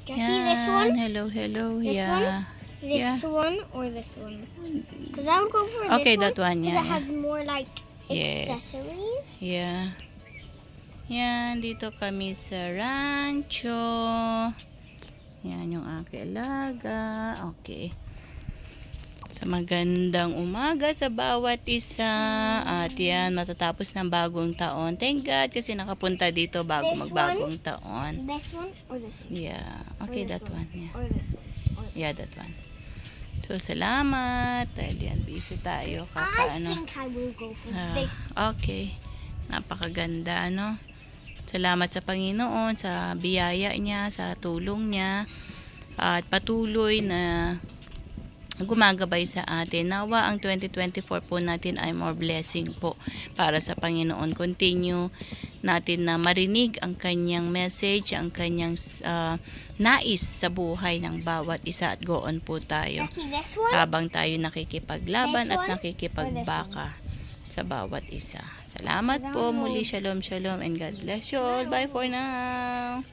Jackie, this one? Hello, hello. This Yeah. one? This one or this one? Because I would go for Okay, this that one. Because Yeah. it has more like Yes. accessories. Yeah. Yan, dito kami sa rancho. Yan yung aking alaga. Okay. Sa magandang umaga sa bawat isa. At yan, matatapos ng bagong taon. Thank God kasi nakapunta dito bago This magbagong taon. This one or this one? Yeah. Okay, Or this that one. Yeah. Or this one? Yeah, that one. So, salamat. Dahil yan, busy tayo. I think I will go for this. Okay. Napakaganda, ano? Salamat sa Panginoon, sa biyaya niya, sa tulong niya. At patuloy na gumagabay sa atin. Nawa ang 2024 po natin ay more blessing po para sa Panginoon. Continue natin na marinig ang kanyang message, ang kanyang nais sa buhay ng bawat isa at go on po tayo. Jackie, this one? Habang tayo nakikipaglaban This at one? nakikipagbaka sa bawat isa. Salamat po muli. Shalom, shalom, and God bless you all. Bye for now.